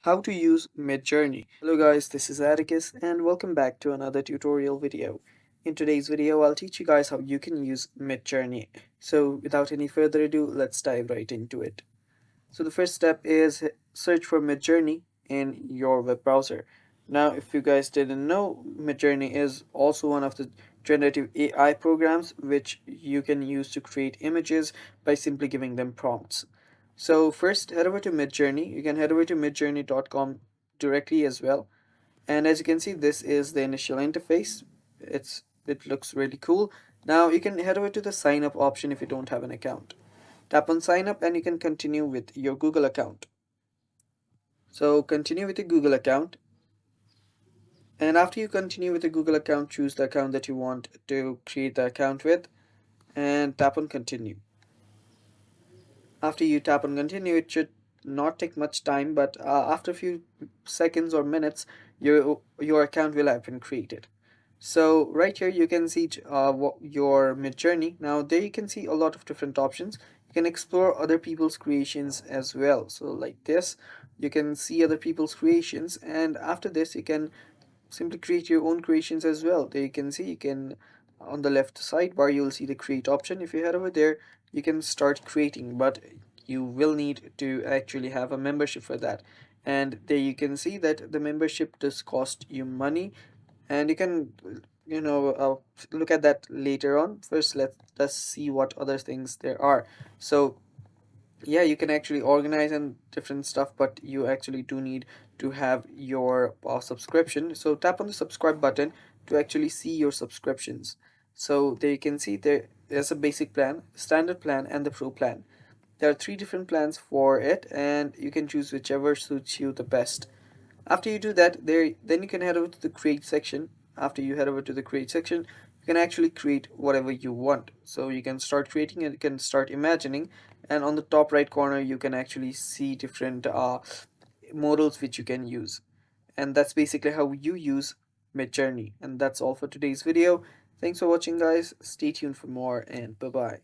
How to use Midjourney. Hello guys, this is Atticus and welcome back to another tutorial video. In today's video, I'll teach you guys how you can use Midjourney. So without any further ado, let's dive right into it. So the first step is search for Midjourney in your web browser. Now, if you guys didn't know, Midjourney is also one of the generative AI programs which you can use to create images by simply giving them prompts. So first, head over to Midjourney. You can head over to midjourney.com directly as well. And as you can see, this is the initial interface. It looks really cool. Now you can head over to the sign up option if you don't have an account. Tap on sign up and you can continue with your Google account. So continue with your Google account. And after you continue with the Google account, choose the account that you want to create the account with and tap on continue. After you tap on continue, it should not take much time, but after a few seconds or minutes, your account will have been created. So right here you can see your Midjourney. Now there you can see a lot of different options. You can explore other people's creations as well. So like this, you can see other people's creations, and after this you can simply create your own creations as well. There you can see, you can on the left sidebar you'll see the create option. If you head over there, you can start creating, but you will need to actually have a membership for that. And there you can see that the membership does cost you money, and you can look at that later on. First, let's see what other things there are. So yeah, you can actually organize and different stuff, but you actually do need to have your subscription. So tap on the subscribe button to actually see your subscriptions. So there you can see there's a basic plan, standard plan, and the pro plan. There are three different plans for it, and you can choose whichever suits you the best. After you do that, then you can head over to the create section. After you head over to the create section, you can actually create whatever you want. So you can start creating and you can start imagining, and on the top right corner you can actually see different models which you can use. And that's basically how you use Midjourney. And that's all for today's video. Thanks for watching guys. Stay tuned for more, and bye bye.